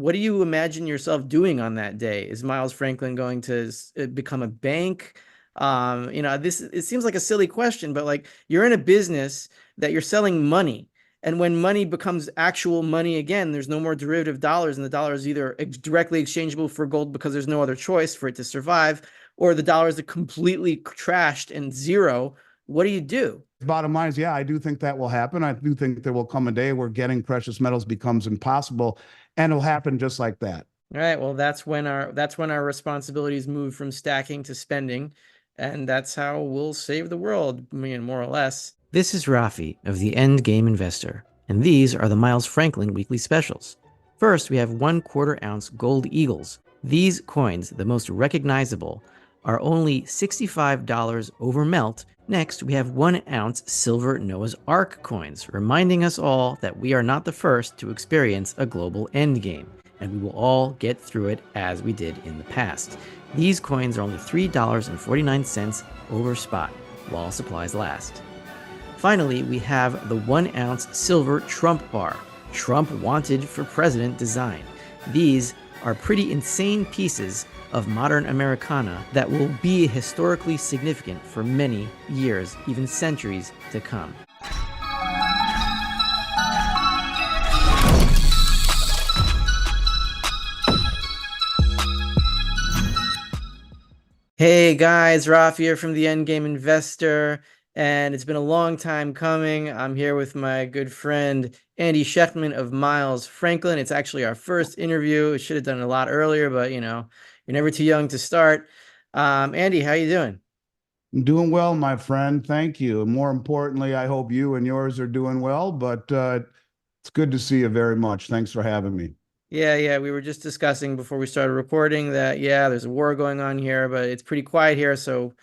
what do you imagine yourself doing on that day? Is Miles Franklin going to become a bank? This it seems like a silly question, but like you're in a business that you're selling money. And when money becomes actual money again, there's no more derivative dollars, and the dollar is either directly exchangeable for gold because there's no other choice for it to survive, or the dollar is completely trashed and zero. What do you do? Bottom line is, yeah, I do think that will happen. I do think there will come a day where getting precious metals becomes impossible, and it'll happen just like that. All right, well, that's when our responsibilities move from stacking to spending, and that's how we'll save the world, I mean, more or less. This is Rafi of the End Game Investor, and these are the Miles Franklin weekly specials. First, we have 1/4 ounce gold eagles. These coins, the most recognizable, are only $65 over melt. Next, we have 1 ounce silver Noah's Ark coins, reminding us all that we are not the first to experience a global endgame, and we will all get through it as we did in the past. These coins are only $3.49 over spot, while supplies last. Finally, we have the 1 ounce silver Trump bar, Trump wanted for president design. These are pretty insane pieces of modern Americana that will be historically significant for many years, even centuries to come. Hey guys, Raf here from the Endgame Investor, and it's been a long time coming. I'm here with my good friend Andy Schectman of Miles Franklin. It's actually our first interview. We should have done it a lot earlier, but you're never too young to start. Andy, how you doing? I'm doing well, my friend. Thank you. More importantly, I hope you and yours are doing well, but it's good to see you very much. Thanks for having me. Yeah, we were just discussing before we started recording that, yeah, there's a war going on here, but it's pretty quiet here, so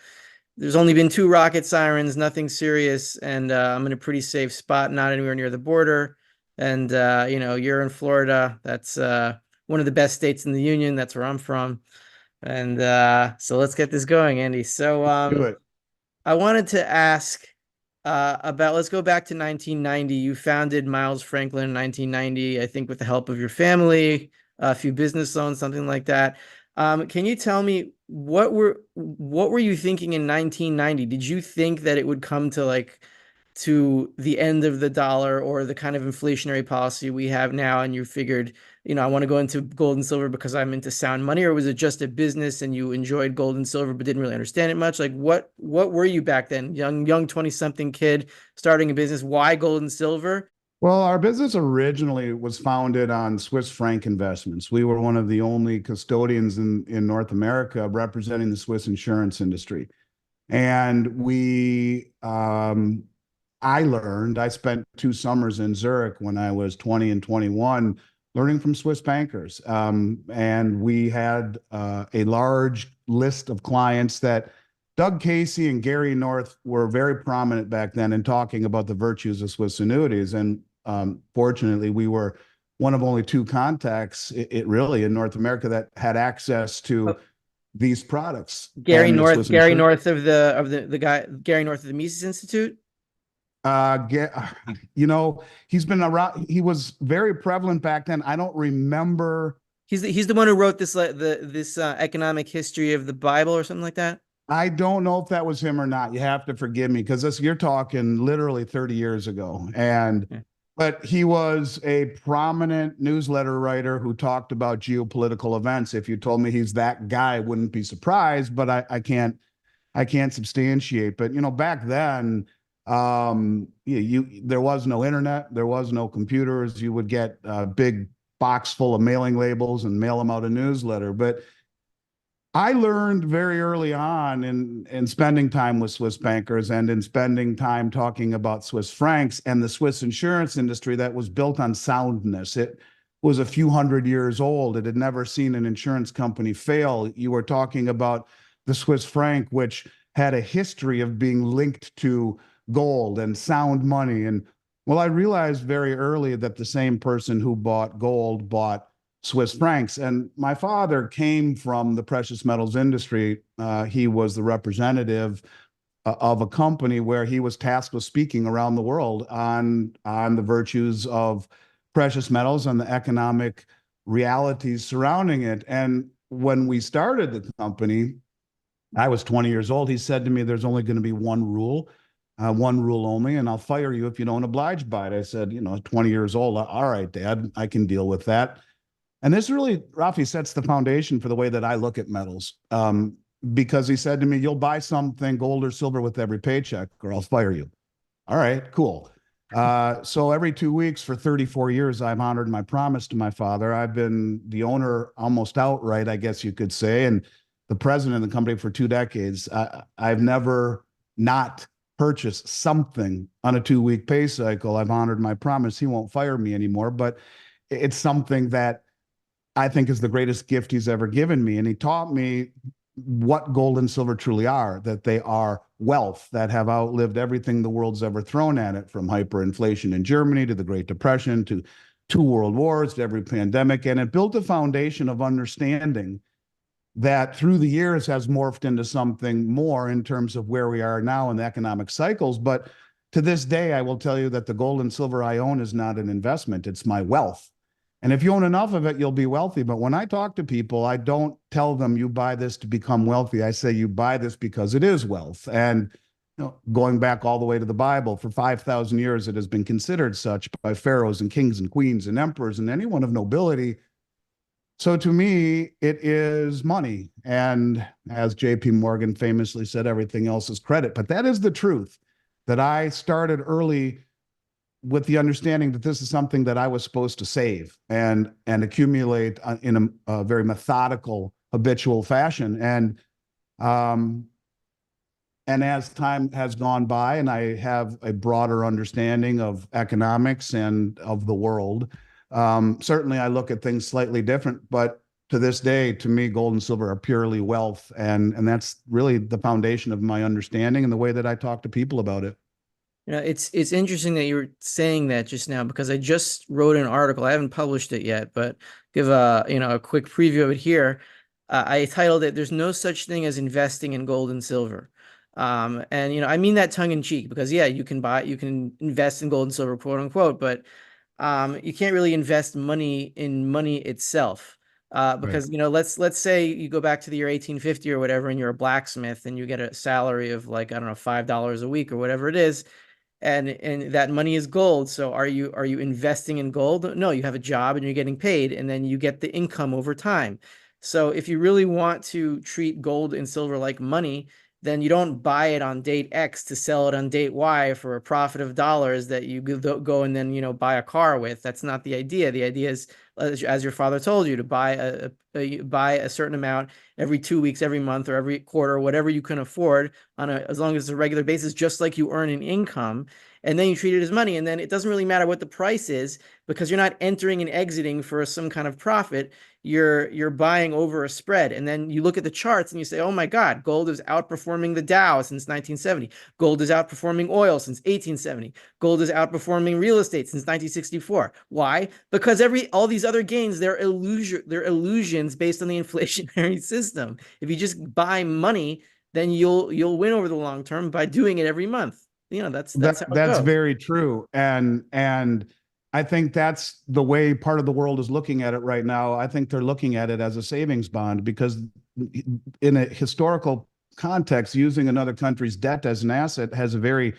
there's only been 2 rocket sirens, nothing serious, and I'm in a pretty safe spot, not anywhere near the border. And you're in Florida. That's one of the best states in the union. That's where I'm from. And so let's get this going, Andy. So Do it. I wanted to ask let's go back to 1990. You founded Miles Franklin in 1990, I think with the help of your family, a few business loans, something like that. Can you tell me what were you thinking in 1990? Did you think that it would come to the end of the dollar or the kind of inflationary policy we have now, and you figured, I want to go into gold and silver because I'm into sound money, or was it just a business and you enjoyed gold and silver but didn't really understand it much? Like what were you back then? Young 20-something kid starting a business. Why gold and silver? Well, our business originally was founded on Swiss franc investments. We were one of the only custodians in North America representing the Swiss insurance industry. And I spent 2 summers in Zurich when I was 20 and 21, learning from Swiss bankers. And we had a large list of clients that Doug Casey and Gary North were very prominent back then in talking about the virtues of Swiss annuities. And fortunately, we were one of only 2 contacts, it really in North America, that had access to these products. Gary And this North, was Gary insurance. North of the guy, Gary North of the Mises Institute. Get, he's been around. He was very prevalent back then. I don't remember. He's the one who wrote this economic history of the Bible or something like that. I don't know if that was him or not. You have to forgive me because you're talking literally 30 years ago. Yeah. But he was a prominent newsletter writer who talked about geopolitical events. If you told me he's that guy, I wouldn't be surprised, but I can't substantiate. But back then, there was no internet, there was no computers. You would get a big box full of mailing labels and mail them out a newsletter. But I learned very early on in spending time with Swiss bankers and in spending time talking about Swiss francs and the Swiss insurance industry that was built on soundness. It was a few hundred years old. It had never seen an insurance company fail. You were talking about the Swiss franc, which had a history of being linked to gold and sound money. And well, I realized very early that the same person who bought gold bought Swiss francs. And my father came from the precious metals industry. He was the representative of a company where he was tasked with speaking around the world on the virtues of precious metals and the economic realities surrounding it. And when we started the company, I was 20 years old. He said to me, there's only going to be one rule only, and I'll fire you if you don't oblige by it. I said, 20 years old. All right, Dad, I can deal with that. And this really, Rafi, sets the foundation for the way that I look at metals. Because he said to me, you'll buy something gold or silver with every paycheck, or I'll fire you. All right, cool. So every 2 weeks for 34 years, I've honored my promise to my father. I've been the owner almost outright, I guess you could say, and the president of the company for 2 decades. I've never not purchased something on a 2 week pay cycle. I've honored my promise. He won't fire me anymore, but it's something that I think is the greatest gift he's ever given me. And he taught me what gold and silver truly are, that they are wealth that have outlived everything the world's ever thrown at it, from hyperinflation in Germany to the Great Depression to two world wars to every pandemic. And it built a foundation of understanding that through the years has morphed into something more in terms of where we are now in the economic cycles. But to this day, I will tell you that the gold and silver I own is not an investment, it's my wealth. And if you own enough of it, you'll be wealthy. But when I talk to people, I don't tell them you buy this to become wealthy. I say you buy this because it is wealth. And going back all the way to the Bible, for 5,000 years, it has been considered such by pharaohs and kings and queens and emperors and anyone of nobility. So to me, it is money. And as JP Morgan famously said, everything else is credit. But that is the truth, that I started early with the understanding that this is something that I was supposed to save and accumulate in a very methodical, habitual fashion. And as time has gone by and I have a broader understanding of economics and of the world, certainly I look at things slightly different. But to this day, to me, gold and silver are purely wealth. And that's really the foundation of my understanding and the way that I talk to people about it. It's interesting that you were saying that just now, because I just wrote an article. I haven't published it yet, but give a quick preview of it here. I titled it "There's no such thing as investing in gold and silver," and I mean that tongue in cheek, because yeah, you can invest in gold and silver, quote unquote, but you can't really invest money in money itself. Right. Because let's say you go back to the year 1850 or whatever, and you're a blacksmith and you get a salary of, like, I don't know, $5 a week or whatever it is, and that money is gold. So are you investing in gold? No, you have a job and you're getting paid, and then you get the income over time. So if you really want to treat gold and silver like money, then you don't buy it on date X to sell it on date Y for a profit of dollars that you go and then buy a car with. That's not the idea. The idea is, as your father told you, to buy a certain amount every 2 weeks, every month, or every quarter, whatever you can afford, as long as it's a regular basis, just like you earn an income. And then you treat it as money. And then it doesn't really matter what the price is, because you're not entering and exiting for some kind of profit. You're buying over a spread. And then you look at the charts and you say, oh my God, gold is outperforming the Dow since 1970. Gold is outperforming oil since 1870. Gold is outperforming real estate since 1964. Why? Because all these other gains, they're illusions based on the inflationary system. If you just buy money, then you'll win over the long term by doing it every month. That's how it That's goes. very true. And I think that's the way part of the world is looking at it right now. I think they're looking at it as a savings bond, because in a historical context, using another country's debt as an asset has a very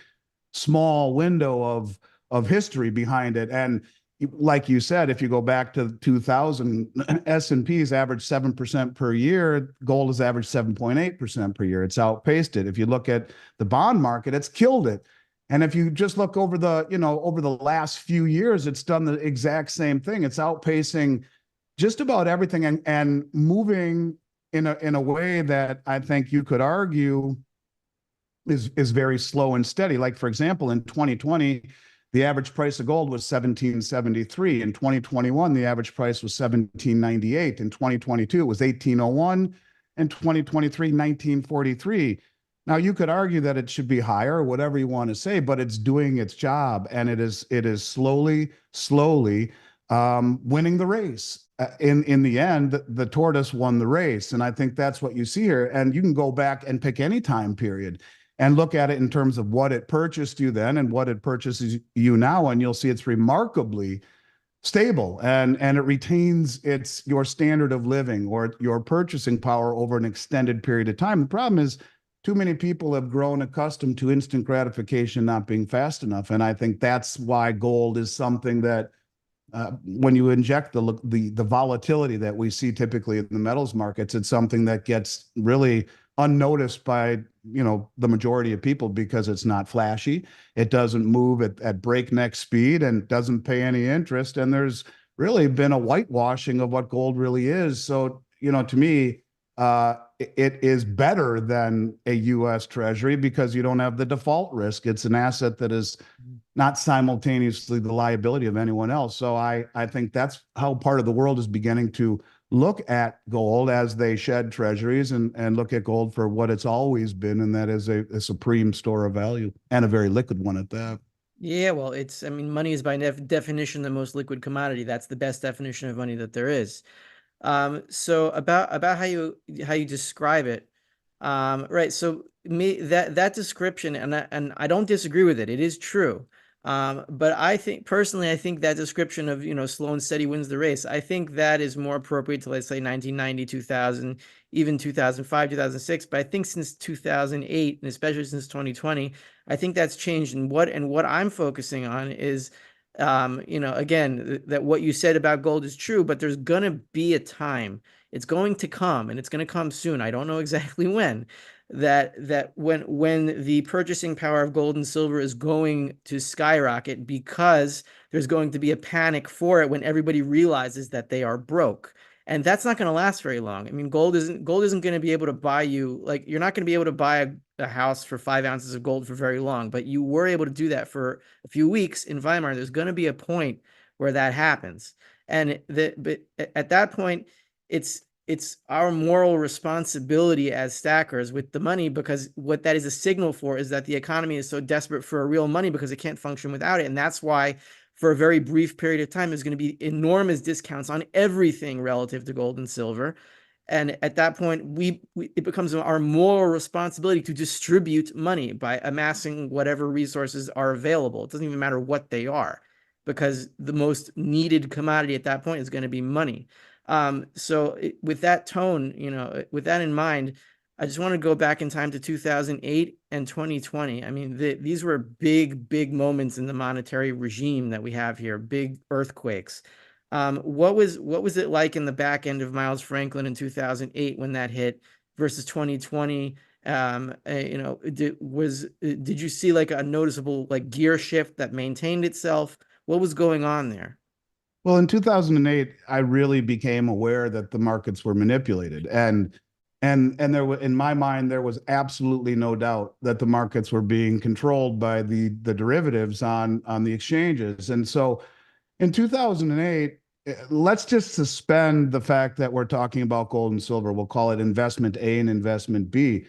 small window of history behind it. And like you said, if you go back to 2000, S&P's averaged 7% per year. Gold has averaged 7.8% per year. It's outpaced it. If you look at the bond market, it's killed it. And if you just look over the last few years, it's done the exact same thing. It's outpacing just about everything and moving in a way that I think you could argue is very slow and steady. Like, for example, in 2020, the average price of gold was 1773. In 2021, the average price was 1798. In 2022, it was 1801. In 2023, 1943. Now, you could argue that it should be higher or whatever you want to say, but it's doing its job, and it is slowly winning the race. In the end, the tortoise won the race, and I think that's what you see here. And you can go back and pick any time period and look at it in terms of what it purchased you then and what it purchases you now, and you'll see it's remarkably stable, and it retains your standard of living or your purchasing power over an extended period of time. The problem is too many people have grown accustomed to instant gratification not being fast enough, and I think that's why gold is something that when you inject the volatility that we see typically in the metals markets, it's something that gets really unnoticed by the majority of people because it's not flashy. It doesn't move at breakneck speed and doesn't pay any interest. And there's really been a whitewashing of what gold really is. So to me, it is better than a U.S. Treasury because you don't have the default risk. It's an asset that is not simultaneously the liability of anyone else. So I think that's how part of the world is beginning to look at gold as they shed treasuries and look at gold for what it's always been, and that is a supreme store of value and a very liquid one at that. Yeah, well, I mean, money is by definition the most liquid commodity. That's the best definition of money that there is. So about how you describe it, right? So me that description, and I don't disagree with it. It is true. But I think personally, I think that description of slow and steady wins the race. I think that is more appropriate to, let's say, 1990, 2000, even 2005, 2006. But I think since 2008, and especially since 2020, I think that's changed. And what I'm focusing on is again, that what you said about gold is true, but there's going to be a time. It's going to come, and it's going to come soon. I don't know exactly when. That when the purchasing power of gold and silver is going to skyrocket because there's going to be a panic for it when everybody realizes that they are broke. And that's not going to last very long. I mean, gold isn't going to be able to buy you, like, you're not going to be able to buy a house for 5 ounces of gold for very long, but you were able to do that for a few weeks in Weimar. There's going to be a point where that happens. But at that point, it's our moral responsibility as stackers with the money, because what that is a signal for is that the economy is so desperate for a real money because it can't function without it. And that's why for a very brief period of time, there's going to be enormous discounts on everything relative to gold and silver. And at that point, it becomes our moral responsibility to distribute money by amassing whatever resources are available. It doesn't even matter what they are, because the most needed commodity at that point is going to be money. So with that tone, with that in mind, I just want to go back in time to 2008 and 2020. I mean, these were big, big moments in the monetary regime that we have here, big earthquakes. What was it like in the back end of Miles Franklin in 2008 when that hit versus 2020? Did you see like a noticeable like gear shift that maintained itself? What was going on there? Well, in 2008, I really became aware that the markets were manipulated, and there was, in my mind, there was absolutely no doubt that the markets were being controlled by the derivatives on the exchanges. And so in 2008, let's just suspend the fact that we're talking about gold and silver. We'll call it investment A and investment B.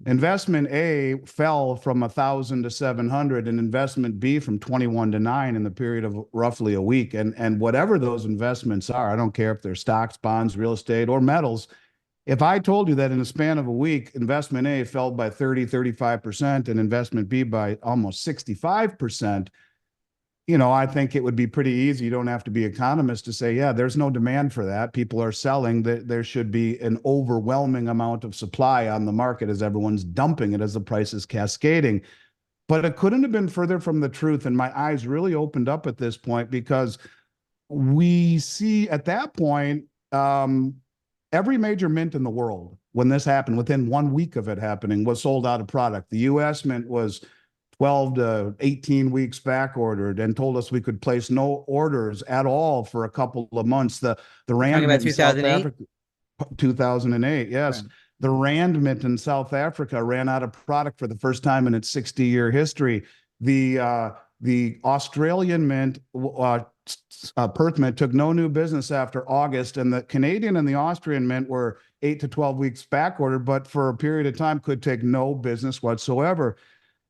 Investment A fell from 1,000 to 700, and investment B from 21 to 9 in the period of roughly a week. And whatever those investments are, I don't care if they're stocks, bonds, real estate, or metals. If I told you that in a span of a week, investment A fell by 30, 35%, and investment B by almost 65%, I think it would be pretty easy. You don't have to be economist to say, yeah, there's no demand for that. People are selling. There should be an overwhelming amount of supply on the market as everyone's dumping it as the price is cascading. But it couldn't have been further from the truth. And my eyes really opened up at this point because we see at that point, every major mint in the world, when this happened, within 1 week of it happening, was sold out of product. The U.S. mint was 12 to 18 weeks back ordered and told us we could place no orders at all for a couple of months. The You're talking Rand about mint in South 2008? Africa, 2008, yes. Right. The Rand mint in South Africa ran out of product for the first time in its 60-year history. The Australian mint, Perth mint, took no new business after August, and the Canadian and the Austrian mint were 8 to 12 weeks back ordered, but for a period of time could take no business whatsoever.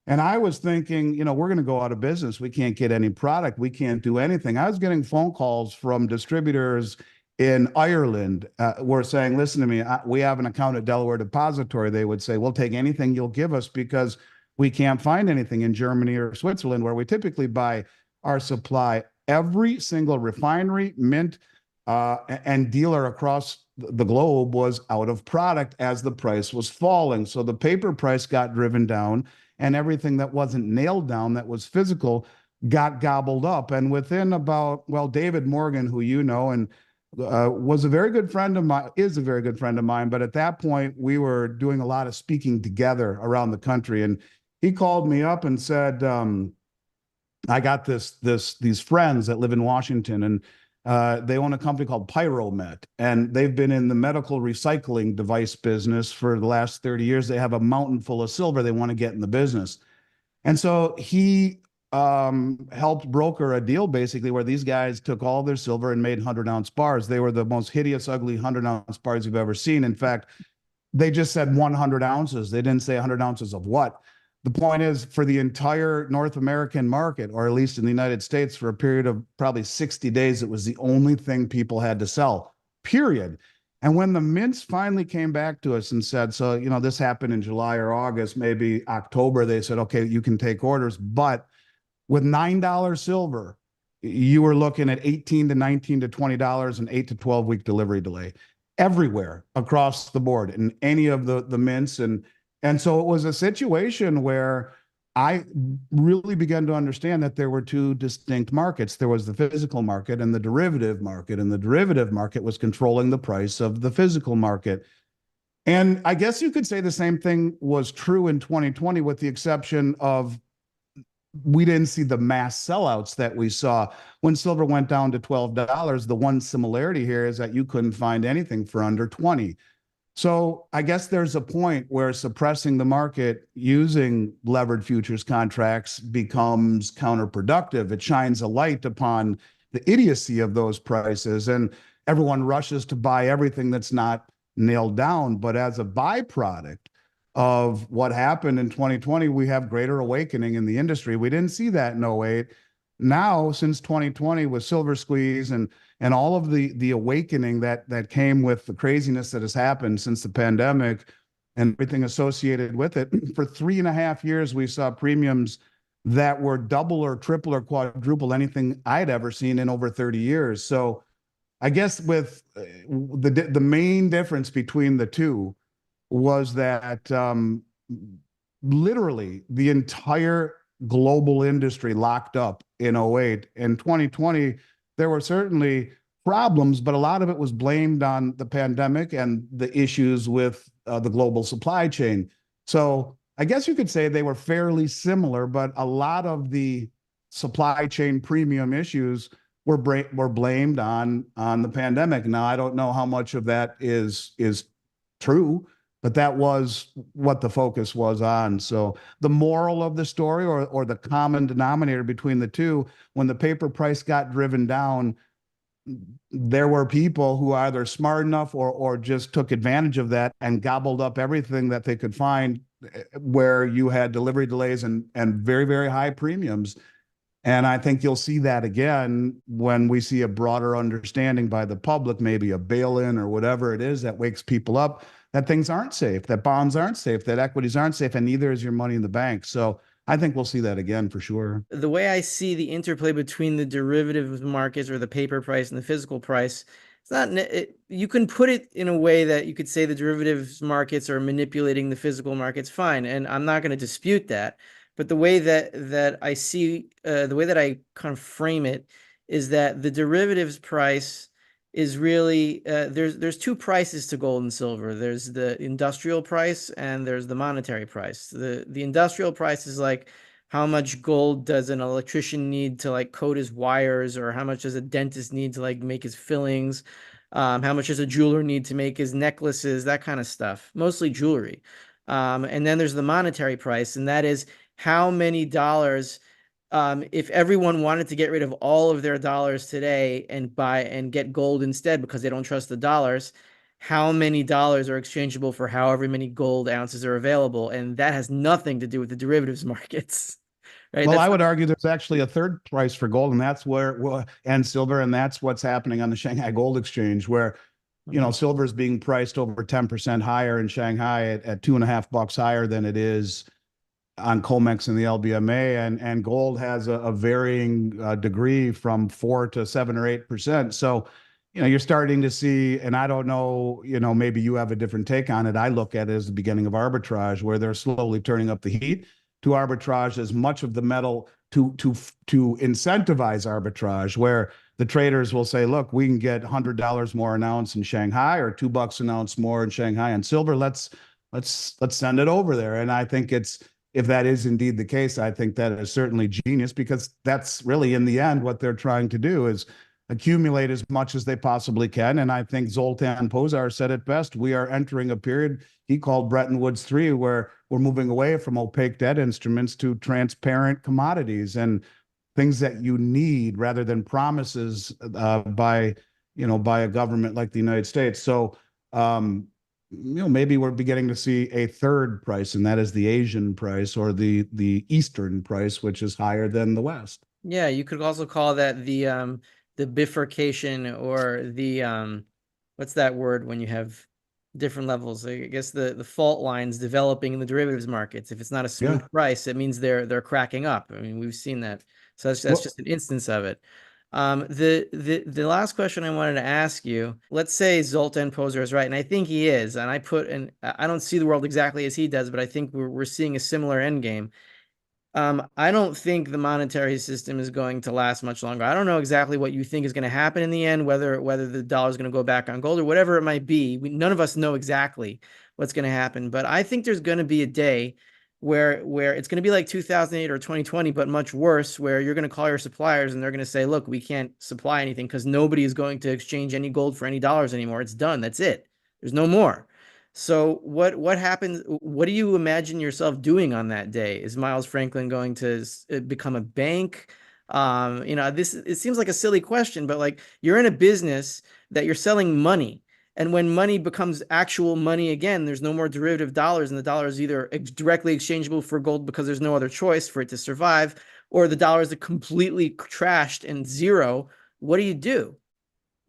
And I was thinking, we're going to go out of business. We can't get any product. We can't do anything. I was getting phone calls from distributors in Ireland were saying, listen to me, we have an account at Delaware Depository. They would say, we'll take anything you'll give us because we can't find anything in Germany or Switzerland where we typically buy our supply. every single refinery, mint, and dealer across the globe was out of product as the price was falling. So the paper price got driven down, and everything that wasn't nailed down, that was physical, got gobbled up. And within about, well, David Morgan, who you know, and was a very good friend of mine, is a very good friend of mine. But at that point, we were doing a lot of speaking together around the country. And he called me up and said, I got these friends that live in Washington, and they own a company called Pyromet, and they've been in the medical recycling device business for the last 30 years. They have a mountain full of silver. They want to get in the business. And so he helped broker a deal basically where these guys took all their silver and made 100-ounce bars. They were the most hideous, ugly 100-ounce bars you've ever seen. In fact, they just said 100 ounces. They didn't say 100 ounces of what. The point is, for the entire North American market, or at least in the United States, for a period of probably 60 days, it was the only thing people had to sell, period. And when the mints finally came back to us and said, so, this happened in July or August, maybe October, they said, okay, you can take orders. But with $9 silver, you were looking at $18 to $19 to $20 and 8 to 12 week delivery delay everywhere across the board in any of the mints. And so it was a situation where I really began to understand that there were two distinct markets. There was the physical market and the derivative market, and the derivative market was controlling the price of the physical market. And I guess you could say the same thing was true in 2020, with the exception of we didn't see the mass sellouts that we saw when silver went down to $12. The one similarity here is that you couldn't find anything for under 20. So I guess there's a point where suppressing the market using levered futures contracts becomes counterproductive. It shines a light upon the idiocy of those prices, and everyone rushes to buy everything that's not nailed down. But as a byproduct of what happened in 2020, we have greater awakening in the industry. We didn't see that in '08. Now, since 2020, with silver squeeze and all of the awakening that came with the craziness that has happened since the pandemic and everything associated with it, for 3.5 years, we saw premiums that were double or triple or quadruple anything I'd ever seen in over 30 years. So I guess with the main difference between the two was that literally the entire global industry locked up in '08. In 2020, there were certainly problems, but a lot of it was blamed on the pandemic and the issues with the global supply chain. So I guess you could say they were fairly similar, but a lot of the supply chain premium issues were blamed on the pandemic. Now, I don't know how much of that is true, but that was what the focus was on. So the moral of the story, or the common denominator between the two, when the paper price got driven down, there were people who either smart enough or just took advantage of that and gobbled up everything that they could find, where you had delivery delays and very, very high premiums. And I think you'll see that again when we see a broader understanding by the public, maybe a bail-in or whatever it is that wakes people up, that things aren't safe, that bonds aren't safe, that equities aren't safe, and neither is your money in the bank. So I think we'll see that again for sure. The way I see the interplay between the derivative markets, or the paper price, and the physical price, it's not, you can put it in a way that you could say the derivatives markets are manipulating the physical markets, fine. And I'm not going to dispute that. But the way that I see, the way that I kind of frame it is that the derivatives price is really, there's two prices to gold and silver. There's the industrial price and there's the monetary price. The industrial price is like, how much gold does an electrician need to like coat his wires, or how much does a dentist need to like make his fillings? How much does a jeweler need to make his necklaces? That kind of stuff, mostly jewelry. And then there's the monetary price, and that is how many dollars, if everyone wanted to get rid of all of their dollars today and buy and get gold instead because they don't trust the dollars, how many dollars are exchangeable for however many gold ounces are available? And that has nothing to do with the derivatives markets, right? Well, That's I would not, argue there's actually a third price for gold, and that's and silver, and that's what's happening on the Shanghai Gold Exchange, where silver is being priced over 10% higher in Shanghai at $2.50 higher than it is on COMEX and the LBMA, and gold has a varying degree from 4 to 7 or 8%. So, you're starting to see, and I don't know, maybe you have a different take on it. I look at it as the beginning of arbitrage, where they're slowly turning up the heat to arbitrage as much of the metal to incentivize arbitrage, where the traders will say, look, we can get $100 more an ounce in Shanghai, or $2 an ounce more in Shanghai and silver. Let's send it over there. And I think if that is indeed the case, I think that is certainly genius, because that's really in the end what they're trying to do, is accumulate as much as they possibly can. And I think Zoltan Pozsar said it best. We are entering a period he called Bretton Woods 3, where we're moving away from opaque debt instruments to transparent commodities and things that you need, rather than promises by a government like the United States. So maybe we're beginning to see a third price, and that is the Asian price, or the Eastern price, which is higher than the West. Yeah, you could also call that the bifurcation, or the what's that word when you have different levels? I guess the fault lines developing in the derivatives markets. If it's not a smooth Yeah. price, it means they're cracking up. I mean, we've seen that. So that's Well, just an instance of it. The last question I wanted to ask you, let's say Zoltan Pozsar is right, and I think he is, and I don't see the world exactly as he does, but I think we're seeing a similar end game. I don't think the monetary system is going to last much longer. I don't know exactly what you think is going to happen in the end, whether the dollar is going to go back on gold or whatever it might be. None of us know exactly what's going to happen, but I think there's going to be a day where it's going to be like 2008 or 2020, but much worse, where you're going to call your suppliers and they're going to say, look, we can't supply anything because nobody is going to exchange any gold for any dollars anymore. It's done. That's it. There's no more. So what happens? What do you imagine yourself doing on that day? Is Miles Franklin going to become a bank? This it seems like a silly question, but like, you're in a business that you're selling money, and when money becomes actual money again, there's no more derivative dollars, and the dollar is either directly exchangeable for gold because there's no other choice for it to survive, or the dollar is completely trashed and zero. What do you do?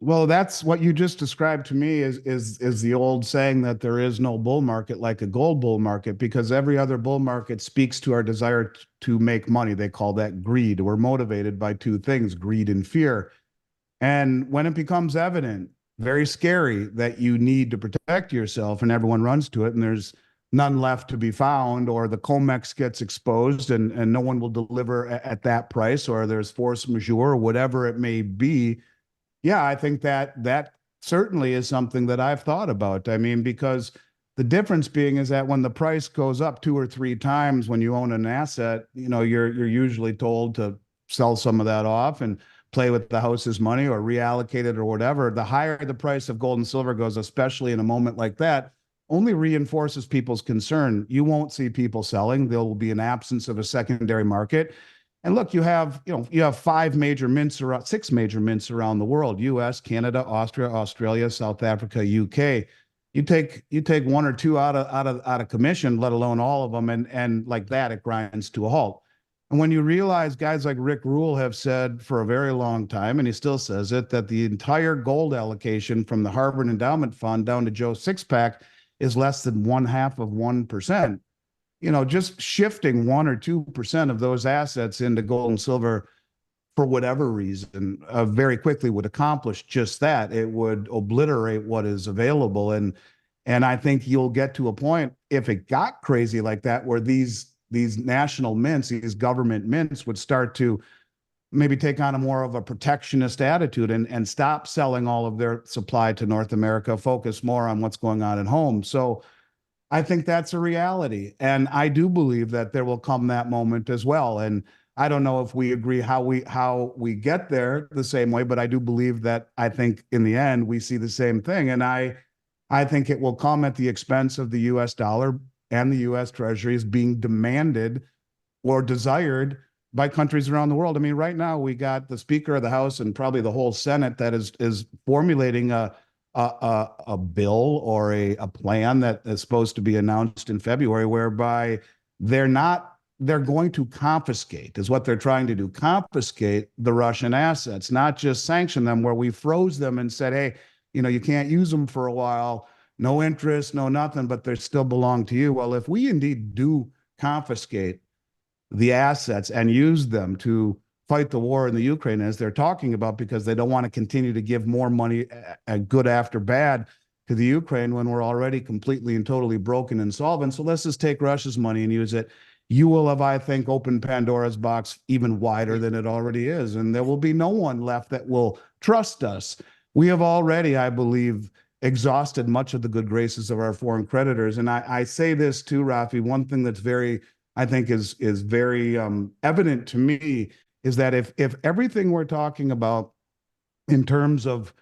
well, that's what you just described to me, is the old saying that there is no bull market like a gold bull market, because every other bull market speaks to our desire to make money. They call that greed. We're motivated by two things, greed and fear. And when it becomes evident, very scary, that you need to protect yourself, and everyone runs to it, and there's none left to be found, or the COMEX gets exposed, and no one will deliver at that price, or there's force majeure, or whatever it may be. Yeah, I think that certainly is something that I've thought about. I mean, because the difference being is that when the price goes up 2 or 3 times when you own an asset, you're usually told to sell some of that off and play with the house's money, or reallocate it, or whatever. The higher the price of gold and silver goes, especially in a moment like that, only reinforces people's concern. You won't see people selling. There will be an absence of a secondary market. And look, you have 5 major mints, around 6 major mints around the world: U.S., Canada, Austria, Australia, South Africa, U.K. You take one or two out of commission, let alone all of them, and like that, it grinds to a halt. And when you realize guys like Rick Rule have said for a very long time, and he still says it, that the entire gold allocation from the Harvard Endowment Fund down to Joe Sixpack is less than 0.5%. Just shifting 1 or 2% of those assets into gold and silver, for whatever reason, very quickly would accomplish just that. It would obliterate what is available. And I think you'll get to a point, if it got crazy like that, where these national mints, these government mints, would start to maybe take on a more of a protectionist attitude, and stop selling all of their supply to North America, focus more on what's going on at home. So I think that's a reality. And I do believe that there will come that moment as well. And I don't know if we agree how we get there the same way, but I do believe that, I think in the end we see the same thing. And I think it will come at the expense of the US dollar and the US treasuries being demanded or desired by countries around the world. I mean, right now we got the Speaker of the House and probably the whole Senate that is formulating a bill, or a plan that is supposed to be announced in February, whereby they're going to confiscate, is what they're trying to do, confiscate the Russian assets, not just sanction them, where we froze them and said, hey, you can't use them for a while, no interest, no nothing, but they still belong to you. Well, if we indeed do confiscate the assets and use them to fight the war in the Ukraine, as they're talking about, because they don't want to continue to give more money, good after bad, to the Ukraine when we're already completely and totally broken and insolvent. So let's just take Russia's money and use it. You will have, I think, opened Pandora's box even wider than it already is. And there will be no one left that will trust us. We have already, I believe, exhausted much of the good graces of our foreign creditors. And I say this too, Rafi, one thing that's very, I think is very evident to me is that if everything we're talking about in terms of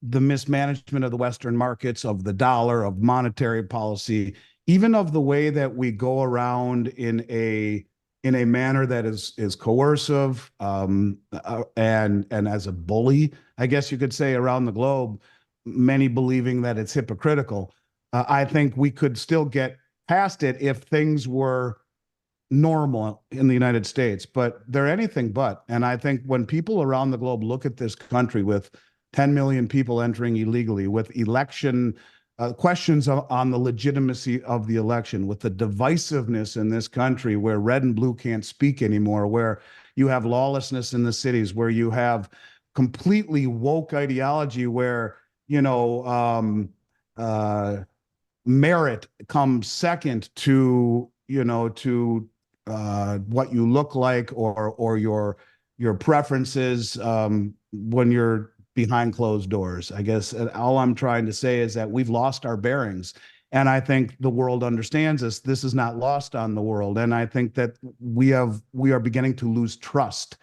the mismanagement of the Western markets, of the dollar, of monetary policy, even of the way that we go around in a manner that is coercive, and as a bully, I guess you could say, around the globe, many believing that it's hypocritical. I think we could still get past it if things were normal in the United States, but they're anything but. And I think when people around the globe look at this country with 10 million people entering illegally, with election questions on the legitimacy of the election, with the divisiveness in this country where red and blue can't speak anymore, where you have lawlessness in the cities, where you have completely woke ideology, where, merit comes second to, what you look like, or your preferences, when you're behind closed doors. I guess all I'm trying to say is that we've lost our bearings. And I think the world understands this. This is not lost on the world. And I think that we are beginning to lose trust.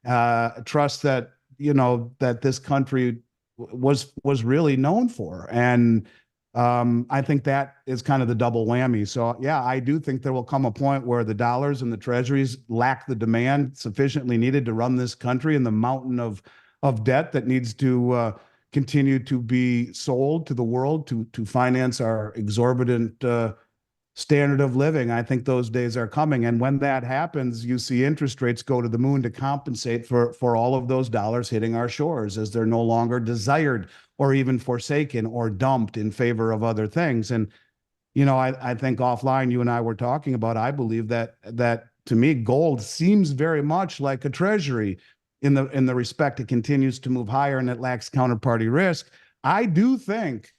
Trust that, that this country was really known for. And I think that is kind of the double whammy. So yeah, I do think there will come a point where the dollars and the treasuries lack the demand sufficiently needed to run this country, and the mountain of debt that needs to continue to be sold to the world to finance our exorbitant standard of living. I think those days are coming. And when that happens, you see interest rates go to the moon to compensate for all of those dollars hitting our shores, as they're no longer desired or even forsaken or dumped in favor of other things. And, I think offline, you and I were talking about, I believe that to me, gold seems very much like a treasury in the respect it continues to move higher and it lacks counterparty risk. I do think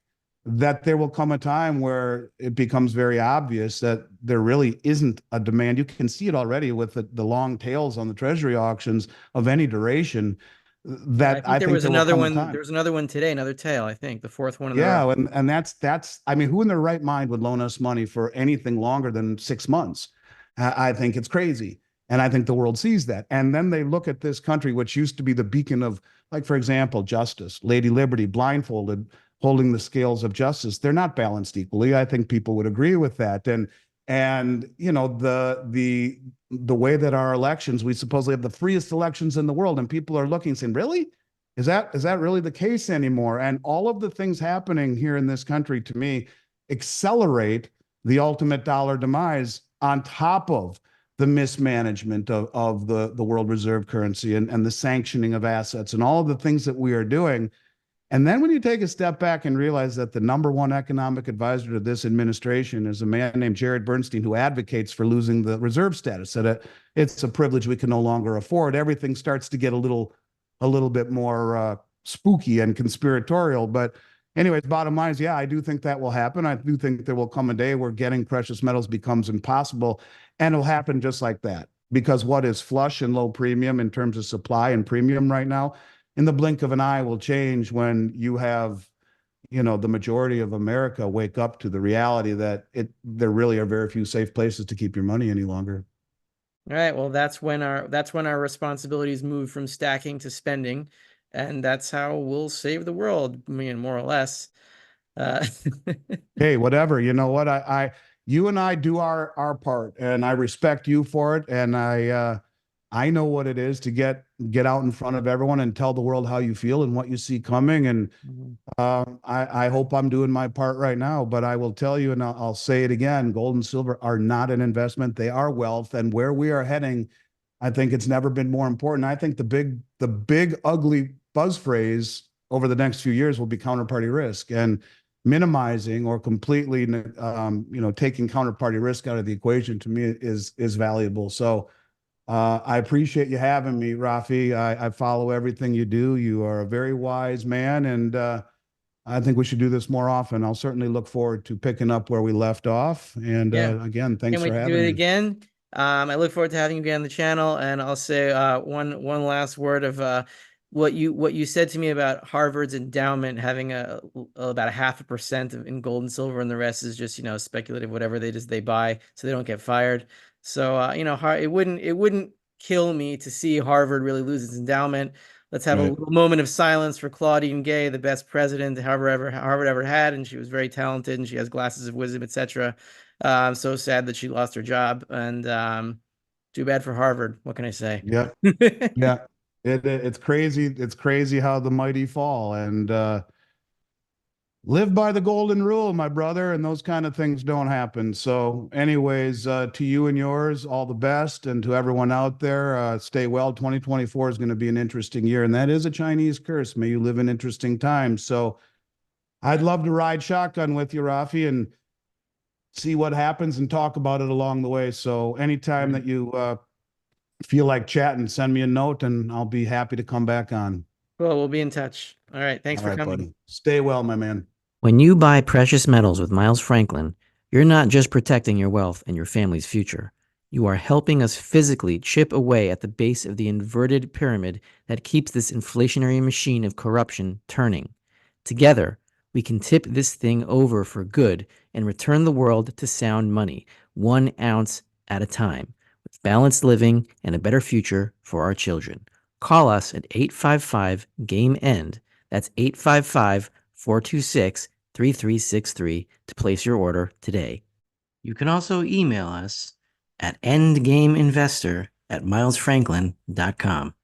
that there will come a time where it becomes very obvious that there really isn't a demand. You can see it already with the long tails on the treasury auctions of any duration. Yeah, I That think I there think was there will another come a one. time. There was another one today, another tail, I think, the fourth one in the row. Yeah, and that's I mean, who in their right mind would loan us money for anything longer than 6 months? I think it's crazy. And I think the world sees that. And then they look at this country, which used to be the beacon of, like, for example, justice, Lady Liberty, blindfolded, holding the scales of justice. They're not balanced equally. I think people would agree with that. And the way that our elections, we supposedly have the freest elections in the world, and people are looking saying, really? Is that really the case anymore? And all of the things happening here in this country, to me, accelerate the ultimate dollar demise, on top of the mismanagement of the world reserve currency, and the sanctioning of assets and all of the things that we are doing. And then when you take a step back and realize that the number one economic advisor to this administration is a man named Jared Bernstein, who advocates for losing the reserve status, that it's a privilege we can no longer afford, everything starts to get a little bit more spooky and conspiratorial. But anyways, bottom line is, yeah, I do think that will happen. I do think there will come a day where getting precious metals becomes impossible, and it'll happen just like that. Because what is flush and low premium in terms of supply and premium right now, in the blink of an eye, will change when you have, the majority of America wake up to the reality that there really are very few safe places to keep your money any longer. All right. Well, that's when our responsibilities move from stacking to spending, and that's how we'll save the world. I mean, more or less. Uh, Hey, whatever. You know what? You and I do our part, and I respect you for it. And I know what it is to get out in front of everyone and tell the world how you feel and what you see coming. And Mhm. I hope I'm doing my part right now. But I will tell you, and I'll say it again: gold and silver are not an investment; they are wealth. And where we are heading, I think it's never been more important. I think the big ugly buzz phrase over the next few years will be counterparty risk. And minimizing or completely, taking counterparty risk out of the equation to me is valuable. So I appreciate you having me, Rafi. I follow everything you do. You are a very wise man, and I think we should do this more often. I'll certainly look forward to picking up where we left off. And Yeah. again, Can't thanks for wait to do having it me. again. I look forward to having you again on the channel. And I'll say one last word of what you said to me about Harvard's endowment having about a 0.5% in gold and silver, and the rest is just speculative, whatever they buy, so they don't get fired. So it wouldn't kill me to see Harvard really lose its endowment. Let's have a Right. little moment of silence for Claudine Gay, the best president Harvard ever had, and she was very talented, and she has glasses of wisdom, etc. I'm so sad that she lost her job, and too bad for Harvard. What can I say? Yeah. Yeah. It's crazy. It's crazy how the mighty fall. And live by the golden rule, my brother, and those kind of things don't happen. So, anyways, to you and yours, all the best, and to everyone out there, stay well. 2024 is going to be an interesting year, and that is a Chinese curse. May you live in interesting times. So, I'd love to ride shotgun with you, Rafi, and see what happens and talk about it along the way. So, anytime that you feel like chatting, send me a note, and I'll be happy to come back on. Well, we'll be in touch. All right. Thanks All for right, coming. buddy. Stay well, my man. When you buy precious metals with Miles Franklin, you're not just protecting your wealth and your family's future. You are helping us physically chip away at the base of the inverted pyramid that keeps this inflationary machine of corruption turning. Together, we can tip this thing over for good and return the world to sound money, 1 ounce at a time, with balanced living and a better future for our children. Call us at 855 GAME END. That's 855 426 3363 to place your order today. You can also email us at endgameinvestor@milesfranklin.com.